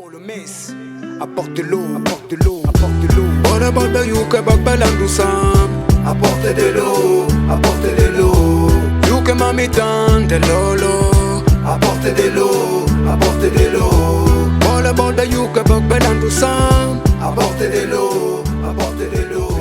Call a mess. Apporte de l'eau, apporte de l'eau, apporte de l'eau. On a bordé yuka babalandu sam. Apporte de l'eau, apporte de l'eau. Yuka mamitan de lolo. Apporte de l'eau, apporte de l'eau. On a bordé yuka babalandu sam. Apporte de l'eau, apporte de l'eau.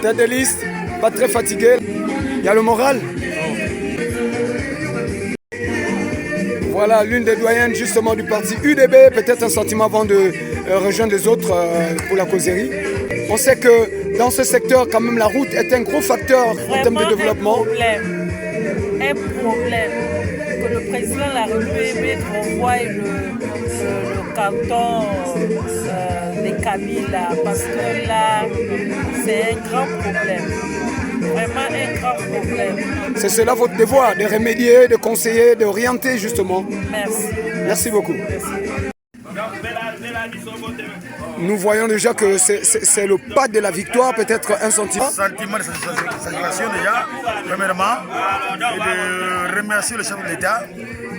Tête de liste, pas très fatigué. Il y a le moral. Voilà l'une des doyennes justement du parti UDB, peut-être un sentiment avant de rejoindre les autres pour la causerie. On sait que dans ce secteur, quand même, la route est un gros facteur en termes de développement. Un problème que le président de la République renvoie le canton de Kabila, parce que là, c'est un grand problème. Vraiment un grand problème. C'est cela votre devoir, de remédier, de conseiller, d'orienter justement. Merci. Merci beaucoup. Merci. Nous voyons déjà que c'est le pas de la victoire, peut-être un sentiment. Sentiment de satisfaction déjà, premièrement, et de remercier le chef de l'État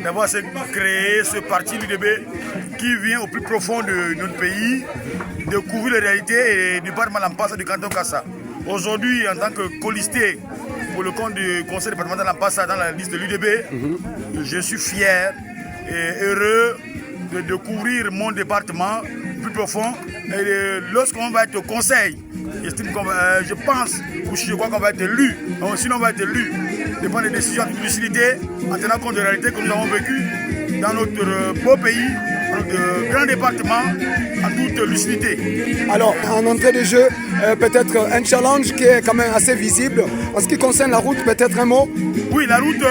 d'avoir créé ce parti l'UDB qui vient au plus profond de notre pays, de couvrir les réalités du département Lampassa du canton Kassa. Aujourd'hui, en tant que colisté pour le compte du conseil départemental Lampassa dans la liste de l'UDB, je suis fier et heureux de couvrir mon département plus profond. Et lorsqu'on va être au conseil, je pense ou je crois qu'on va être élu. Sinon, on va être élu de prendre des décisions de lucidité en tenant compte des réalités que nous avons vécues dans notre beau pays, notre grand département, en toute lucidité. Alors, en entrée de jeu, peut-être un challenge qui est quand même assez visible. En ce qui concerne la route, peut-être un mot. Oui, la route,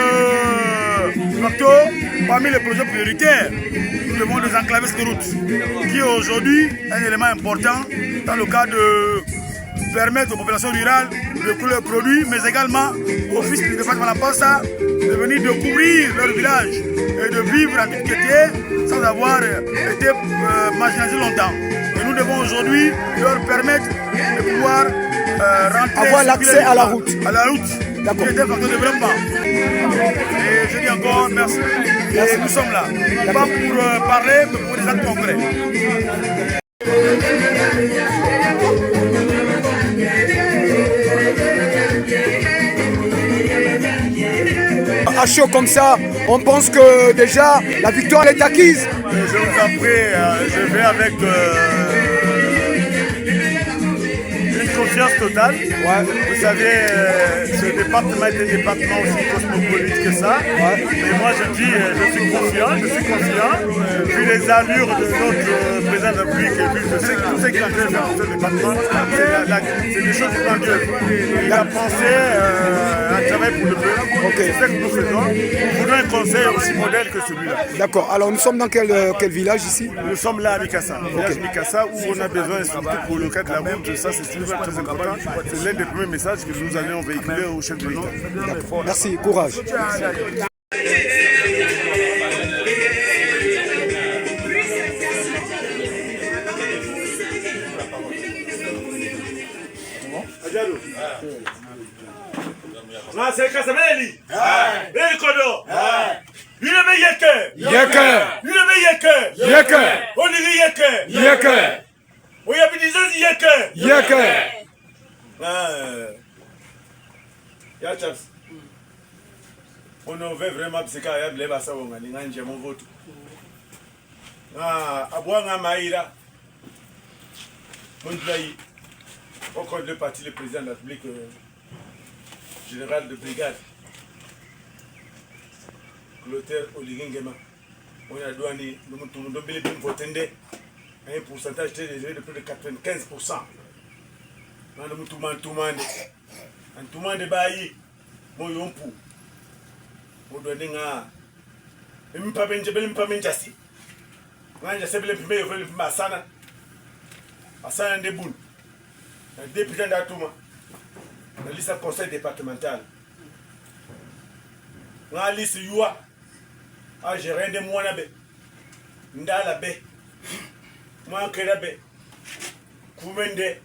parmi les projets prioritaires, nous devons désenclaver cette route, qui est aujourd'hui un élément important dans le cadre de permettre aux populations rurales de couler leurs produits, mais également aux fils du département Lampassa de venir découvrir leur village et de vivre en toute quiétude sans avoir été marginalisés longtemps. Et nous devons aujourd'hui leur permettre de pouvoir rentrer avoir l'accès à la route. À la route, qui est un facteur de développement. Et je dis encore merci. Et nous sommes là, pas pour parler, mais pour des actes concrets. À chaud comme ça, on pense que déjà la victoire est acquise. Je vous en prie, je vais avec une confiance totale. Ouais. Vous savez, ce département est un département aussi cosmopolite que ça. Ouais. Mais moi je dis, je suis confiant. Vu les allures de notre président de la République et vu tout ce qu'il a fait dans ce département, c'est des choses grandioses. Il a pensé un travail pour le peuple. Okay. C'est ce que nous faisons. Nous voulons un conseil aussi modèle que celui-là. D'accord. Alors nous sommes dans quel village ici? Nous sommes là à Mikassa. Village Mikassa où on a besoin surtout pour le cas de la route. Ça c'est très important. C'est l'un des premiers messages que nous allons véhiculer au chef de l'État. Merci, courage. On veut vraiment que ça lève à ça, on a mon vote. Abouanga Maïra, mon pays, au compte le parti, le président de la République, général de brigade, Clotaire Oligingema, on a douané, nous avons voté un pourcentage très élevé de plus de 95%. Nous avons tout le monde bailli, mon yompu. Odoni nga mpabenje bele mpamenjasi nganja sebele mpime yovele mpima asana ndebun député ndatuma na liste conseil départemental nga liste yuwa a gérer de mwana be ndala be mwa kera be kumende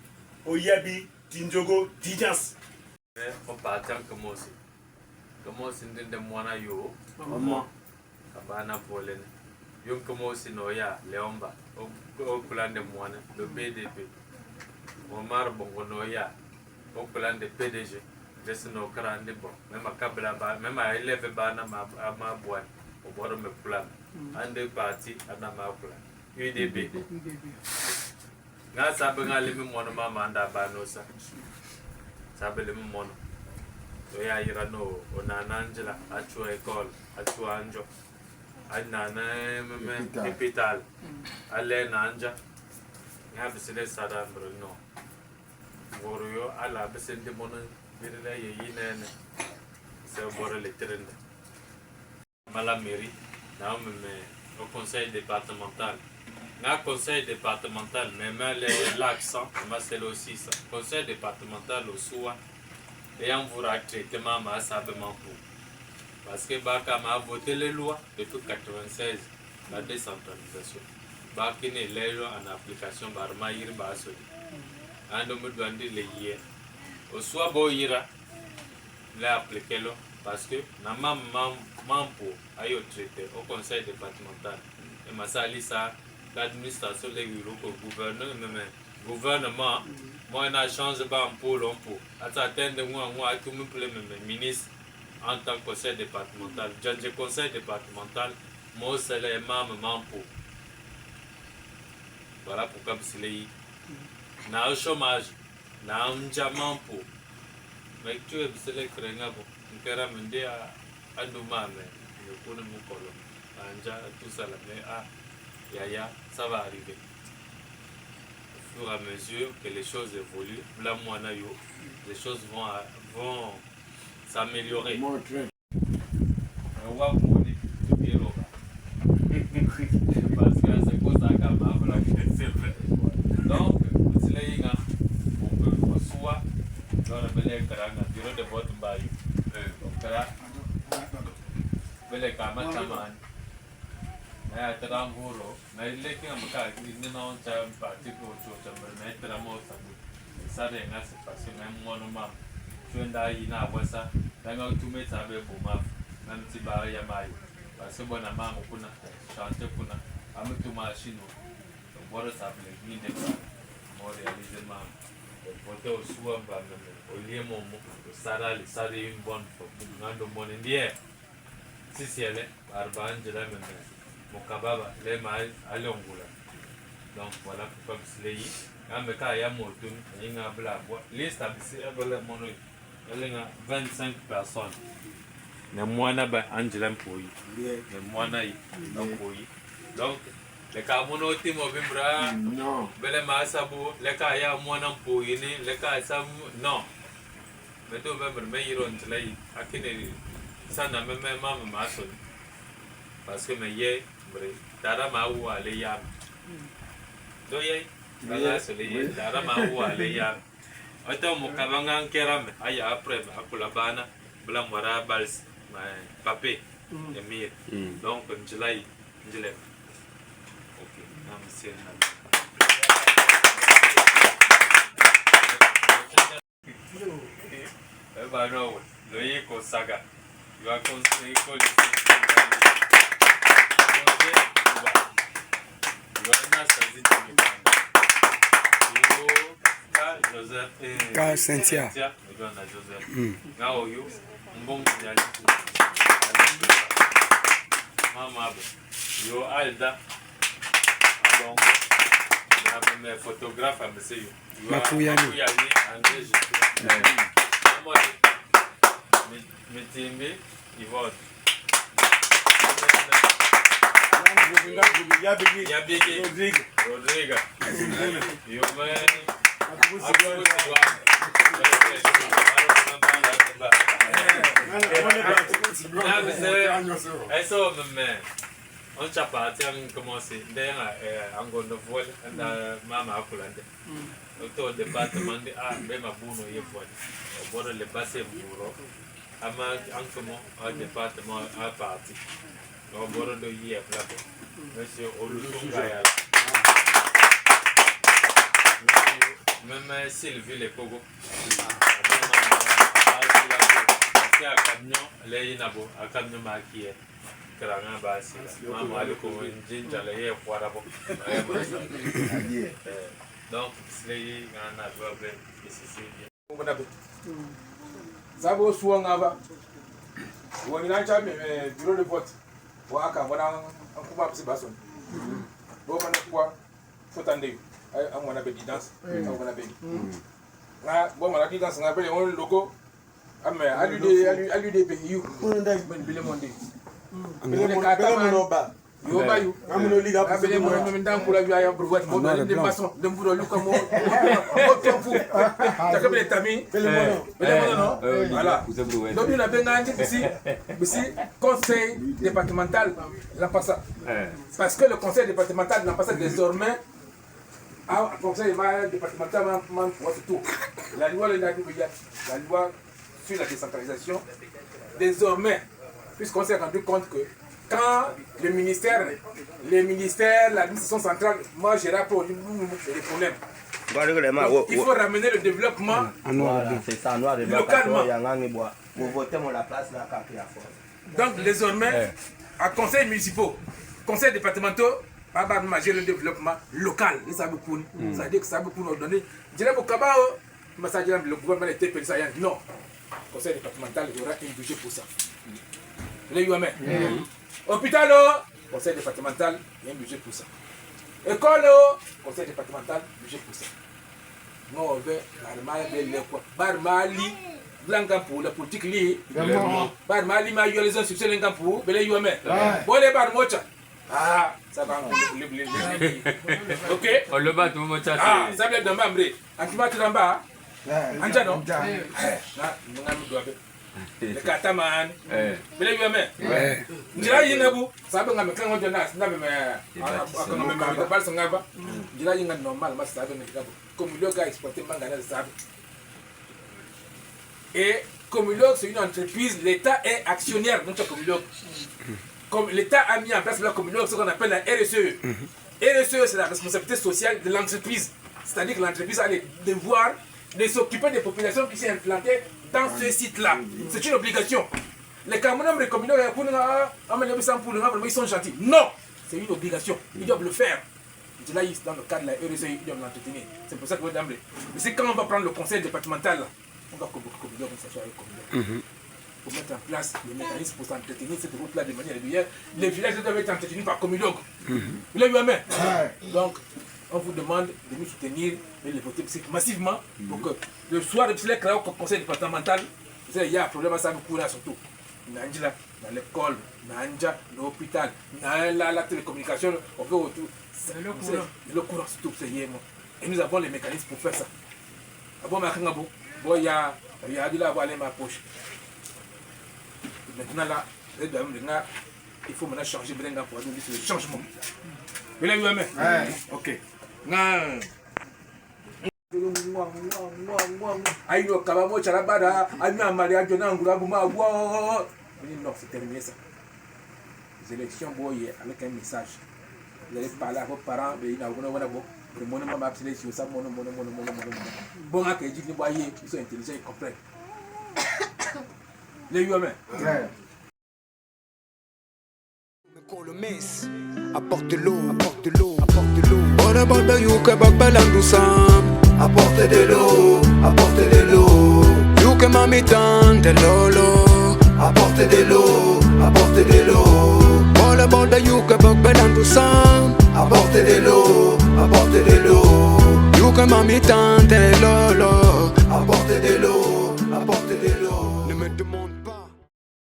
oyabi tinjogo tijans on partir comme aussi. Comment c'est de moi yo? Kabana volen. Yon comme aussi Noya, Léomba, au plan de Moine, le BDP. Omar Bongonoya, au plan de PDG. Je suis no crâne de bon, même à Kabla, même à élève Bana à ma boîte, au bord de mes plans. En deux parties, à ma plan. UDB. Nga sabe nga limi mono mama anda banosa. Sabe limi mono. So ya irano onana Angela achu école, achu anjo. Anana meme hospital. Ale nanja. Nga bisile sada mbrono. Woroyo ala bisende mono birila ye yinene. Se boro le trende. Mala mairie, na meme au conseil départemental. Le conseil départemental, même l'accent, c'est aussi ça. Conseil départemental au soir, et on vous a traité ma sabement pour. Parce que Baka a voté les lois depuis 1996, la décentralisation. Baki ne les lois en application, Barma Yir Basoli. On me demande les hier. Au soir, Boira, l'a appliqué là, parce que Nama Mampo a eu traité au conseil départemental. Et Massali ça. L'administration des gouvernement, moi, on a changé de pour l'emploi. À atteindre moi, tout le monde, ministre en tant que conseil départemental. J'ai conseil départemental, moi, c'est les mamans pour. Voilà pourquoi c'est les. N'a un chômage, n'a un diamant pour. Mais tu es les crénats pour. On peut ramener à nous, mais le coup de mon colon. Tout ça, mais Yaya, ça va arriver. Au fur et à mesure que les choses évoluent, là, moi, les choses vont s'améliorer. Parce que c'est comme ça donc, si les gens on soit dans le bureau de vote, Tranguro, na ile kinga mka ni na cha parti ko cho na tra mo sa de nga se pase na mo no ma twenda ina wasa danga tume tabe bo ma na mtiba ya mai parce bona mama kuna chante kuna amtu machino bora table ni de mo réaliser ma voter au soir ba au lieu mo sara une bonne fois ngando mo ndiye si elle barba Angela même Mokababa, les maïs à l'ongula. Donc voilà pourquoi je l'ai dit. Quand je suis à Motoun, il y a un blague. Liste à mon il y a 25 personnes. Mais moi, je suis Angela Mpoui. Mais moi, je suis Mpoui. Donc, les cas mon autre mot vimbra. Non. Belle Massabo, les cas ya moi Mpoui, les cas ça non. Mais tout le monde me iron de l'œil. À qui n'est ça n'a même pas ma sonne. Parce que mes yeux. Dara ma wu ale yam. Do ye bala se le dara ma wu ale yam. Ata mo kabanga kerame aya après akula bana bla mora bals ma papé emir. Donc njilai njile. OK, nam c'est na. Ba no, lo ye ko saga. You are constantly Ka Cynthia. Now you Mama you Alda mes photographes à monsieur Makuyani Mitimbi Yvonne Rodrigo. You on t'a parti à commencer. D'ailleurs, en gros, de vol, maman a coulé. Au département de même à Bouno, il faut. Au bord de passer pour à ma en département à parti. Au bord de hier, monsieur Olusunga. Même Sylvie les Pogo. À camion, les Inabo, à camion maquillé. Keranga basi. Mama aliko jinja le ye kwara bo. Donc slay ngana dobe ici. Zabo suwa ngaba. Woni na cha bureau de vote. Wa aka wana ankuba pisi bason. Bo mana kwa fotande. An wana be dance. An wana be. Na bo mana ki dance ngabe won loko. Ame alude be you. Ben bile monde. Bile kata man. Yo ba you. Amuno liga bile mo men dan kula yu aya pour vote. Bo de maçon de mburo lu kamo. O tempo. Ta ke bile tami. Bile mo non. Voilà. Donc on a bien ici conseil départemental l'Ampassa. Parce que le conseil départemental de l'Ampassa désormais a un conseil départemental tout. La loi sur la décentralisation désormais, puisqu'on s'est rendu compte que quand le ministère, l'administration centrale, moi j'ai rappelé les problèmes. Donc, il faut ramener le développement localement. Donc désormais, à conseils municipaux, conseils départementaux, j'ai le développement local. Ça veut dire que ça veut nous donner. Je dirais que le gouvernement était pensé. Non, conseil départemental, il y aura un budget pour ça. Hôpital, conseil départemental, il y a un budget pour ça. École, conseil départemental, budget pour ça. Non, on veut Barmali, Blanca pour la politique liée. Barmali, ma eu les institutions de pour Belé Yuame. Bon, les Barmocha. Ah, ça va. Ok. On le bat, tout le monde. Ah, ça vient d'un membre. En qui va tu en bas? Anjano. Le Kataman. Belé Yuame. Dira Yinabu. Ça va me faire un jonas. N'a me pas son gaba. Dira Yinga normal, ma savait me gabo. Comme le gars exporté Mangana Sab. Et Comulog, c'est une entreprise, l'État est actionnaire dans cette Comulog. Comme l'État a mis en place la Comulog, ce qu'on appelle la RSE. RSE, c'est la responsabilité sociale de l'entreprise. C'est-à-dire que l'entreprise a le devoir de s'occuper des populations qui sont implantées dans ce site-là. C'est une obligation. Les Camerounais, les Comulog, ils sont gentils. Non, c'est une obligation. Ils doivent le faire. Là, dans le cadre de la RSE, ils doivent l'entretenir. C'est pour ça que vous d'emblée. Mais c'est quand on va prendre le conseil départemental, là, on va s'assurer avec Comulog. Pour mettre en place les mécanismes pour s'entretenir cette route-là de manière régulière. Les villages doivent être entretenus par Comulog. Vous l'avez vu à main. Donc, on vous demande de nous soutenir et de voter massivement pour que le soir de le conseil départemental, il y a un problème à ça, beaucoup là surtout. Dans l'école, dans l'hôpital, dans la télécommunication, on veut autour. Le courant surtout, c'est hier. Et nous avons les mécanismes pour faire ça. Il y a de la voile ma poche. Maintenant là, il faut maintenant changer pour nous le changement. Vous l'avez vu à main? Ok. Aïno Kabamo Charabada, Aïna Maria Jonangura Bouma, non, c'est terminé ça. Les élections, avec un message. Vous allez parler à vos parents, mais il y a le monument m'a appelé sur ça, bon, ils sont intelligents, ils comprennent. Les humains. Apporte de l'eau, apporte de l'eau, apporte de l'eau. On a bordé Yuka Bakbalandou Sam. Apporte de l'eau, apporte de l'eau. Yuka Mamitan de Lolo. Apporte de l'eau, apporte de l'eau. On a bordé Yuka Bakbalandou Sam. Apporte de l'eau, apporte de l'eau. Yuka Mamitan de